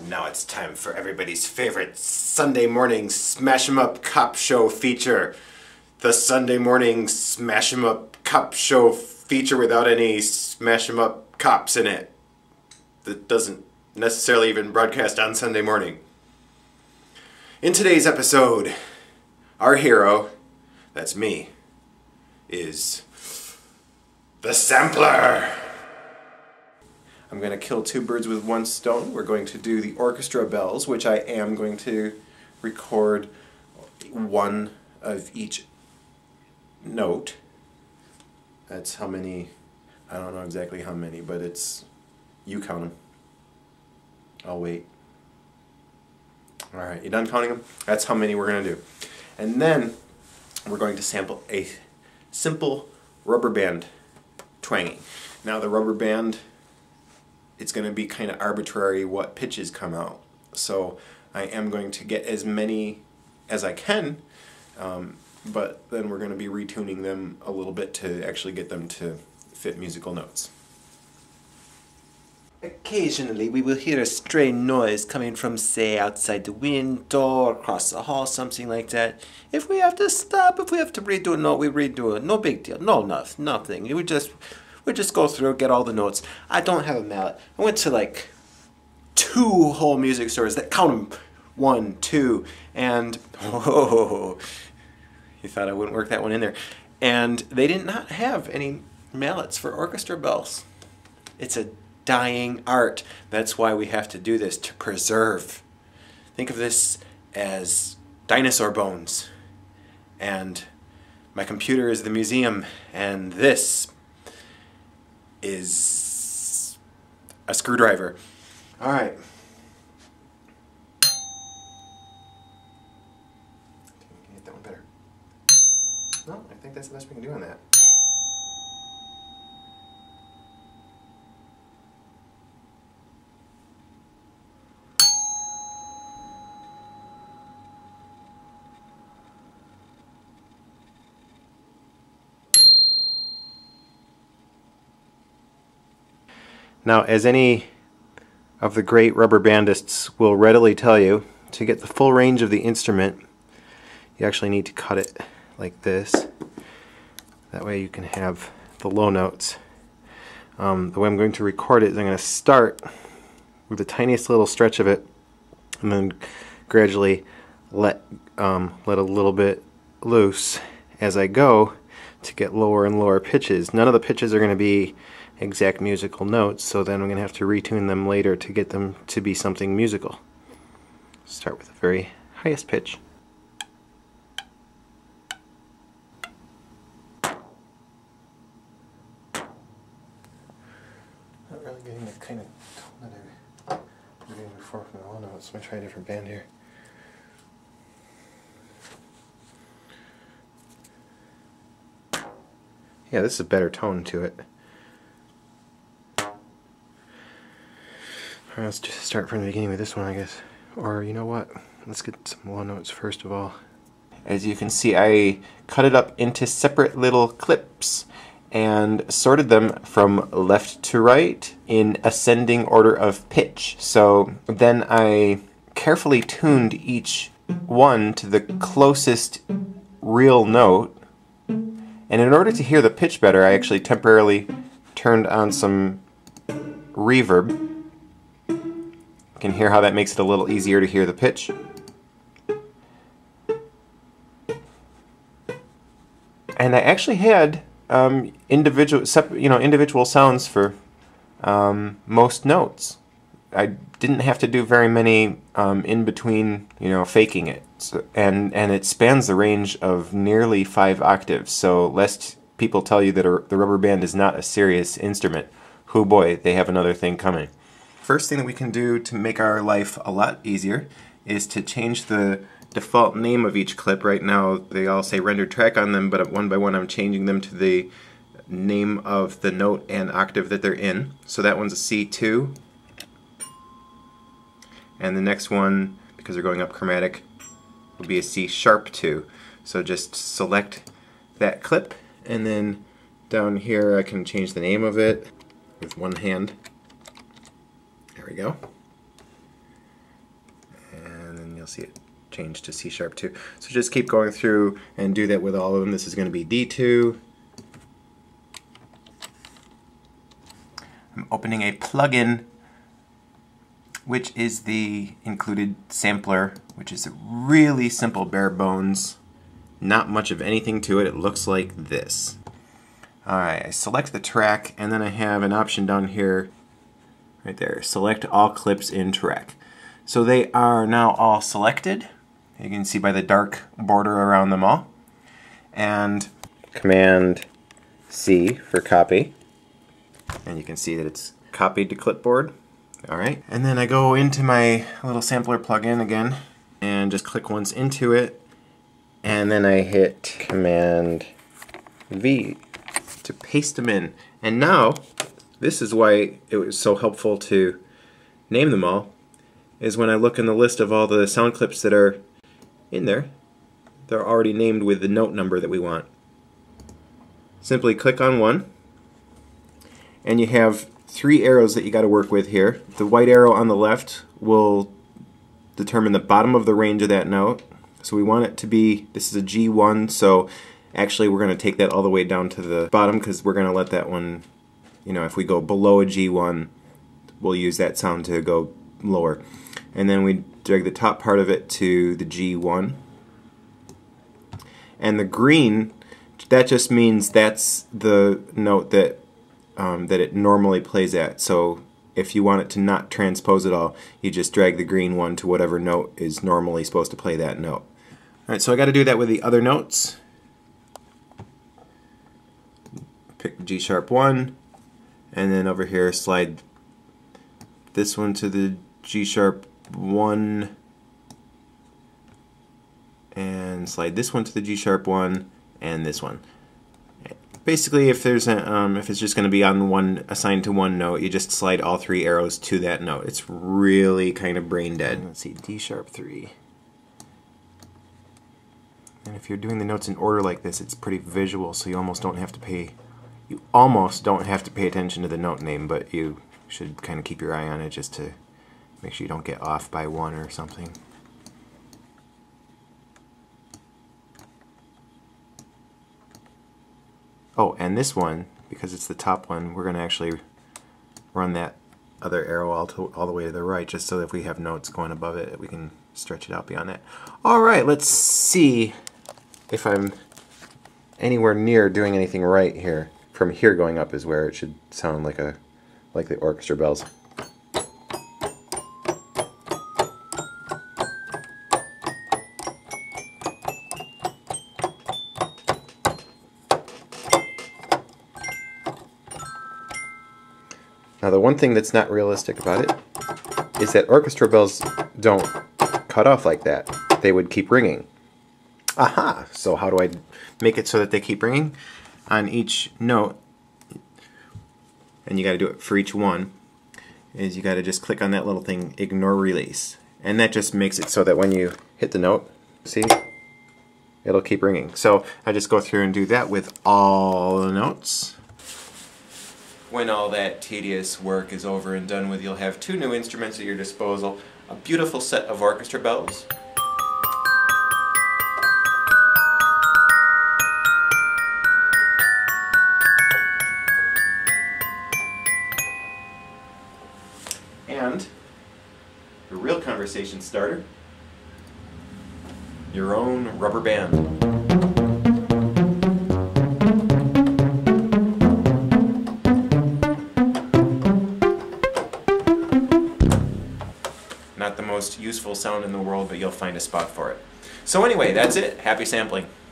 Now it's time for everybody's favorite Sunday morning Smash 'em Up Cop Show feature. The Sunday morning Smash 'em Up Cop Show feature without any Smash 'em Up cops in it. That doesn't necessarily even broadcast on Sunday morning. In today's episode, our hero, that's me, is the sampler. I'm going to kill two birds with one stone. We're going to do the orchestra bells, which I am going to record one of each note. That's how many, I don't know exactly how many, but it's, you count them. I'll wait. Alright, you done counting them? That's how many we're going to do. And then we're going to sample a simple rubber band twanging. Now the rubber band, it's going to be kind of arbitrary what pitches come out. So I am going to get as many as I can, but then we're going to be retuning them a little bit to actually get them to fit musical notes. Occasionally we will hear a stray noise coming from, say, outside the window or across the hall, something like that. If we have to stop, if we have to redo a note, we redo it. No big deal. No, nothing. We just go through, get all the notes. I don't have a mallet. I went to like 2 whole music stores that count them 1, 2, and oh, you thought I wouldn't work that one in there. And they did not have any mallets for orchestra bells. It's a dying art. That's why we have to do this, to preserve. Think of this as dinosaur bones. And my computer is the museum, and this is a screwdriver. All right. Can you get that one better? No, I think that's the best we can do on that. Now, as any of the great rubber bandists will readily tell you, to get the full range of the instrument, you actually need to cut it like this. That way you can have the low notes. The way I'm going to record it is I'm going to start with the tiniest little stretch of it, and then gradually let a little bit loose as I go to get lower and lower pitches. None of the pitches are going to be exact musical notes, so then I'm going to have to retune them later to get them to be something musical. Start with the very highest pitch. Not really getting the kind of tone that I was getting before from the low notes. Let me try a different band here. Yeah, this is a better tone to it. Alright, let's just start from the beginning with this one, I guess. Or, you know what? Let's get some low notes first of all. As you can see, I cut it up into separate little clips and sorted them from left to right in ascending order of pitch. So then I carefully tuned each one to the closest real note. And in order to hear the pitch better, I actually temporarily turned on some reverb. You can hear how that makes it a little easier to hear the pitch. And I actually had individual sounds for most notes. I didn't have to do very many in between, faking it. So, and it spans the range of nearly 5 octaves. So lest people tell you that the rubber band is not a serious instrument, hoo boy, they have another thing coming. First thing that we can do to make our life a lot easier is to change the default name of each clip. Right now they all say rendered track on them, but one by one I'm changing them to the name of the note and octave that they're in. So that one's a C2, and the next one, because they're going up chromatic, will be a C sharp 2. So just select that clip, and then down here I can change the name of it with one hand. There we go. you'll see it change to C sharp too. So just keep going through and do that with all of them. This is going to be D2. I'm opening a plugin, which is the included sampler, which is a really simple bare bones, not much of anything to it. It looks like this. Alright, I select the track, and then I have an option down here, right there, select all clips in track. So they are now all selected. You can see by the dark border around them all. And Command C for copy. And you can see that it's copied to clipboard. Alright, and then I go into my little sampler plugin again and just click once into it, and then I hit Command V to paste them in. And now, this is why it was so helpful to name them all, is when I look in the list of all the sound clips that are in there, they're already named with the note number that we want. Simply click on one, and you have 3 arrows that you got to work with here. The white arrow on the left will determine the bottom of the range of that note. So we want it to be, this is a G1, so actually we're going to take that all the way down to the bottom, because we're going to let that one, you know, if we go below a G1, we'll use that sound to go lower. And then we drag the top part of it to the G1. And the green, that just means that's the note that that it normally plays at. So if you want it to not transpose at all, you just drag the green one to whatever note is normally supposed to play that note. Alright, so I got to do that with the other notes. Pick G sharp 1, and then over here slide this one to the G sharp 1, and slide this one to the G sharp 1, and this one. Basically, if there's a, if it's just going to be on one, assigned to one note, you just slide all 3 arrows to that note. It's really kind of brain dead. Let's see, D sharp 3. And if you're doing the notes in order like this, it's pretty visual, so you almost don't have to pay attention to the note name, but you should kind of keep your eye on it just to make sure you don't get off by 1 or something. Oh, and this one, because it's the top one, we're going to actually run that other arrow all the way to the right, just so that if we have notes going above it, we can stretch it out beyond that. Alright, let's see if I'm anywhere near doing anything right here. From here going up is where it should sound like the orchestra bells. Now the one thing that's not realistic about it is that orchestra bells don't cut off like that. They would keep ringing. Aha! So how do I make it so that they keep ringing? On each note, and you got to do it for each one, is you got to just click on that little thing, ignore release. And that just makes it so that when you hit the note, see, it'll keep ringing. So I just go through and do that with all the notes. When all that tedious work is over and done with, you'll have 2 new instruments at your disposal, a beautiful set of orchestra bells, and a real conversation starter, your own rubber band. Not the most useful sound in the world, but you'll find a spot for it. So anyway, that's it. Happy sampling.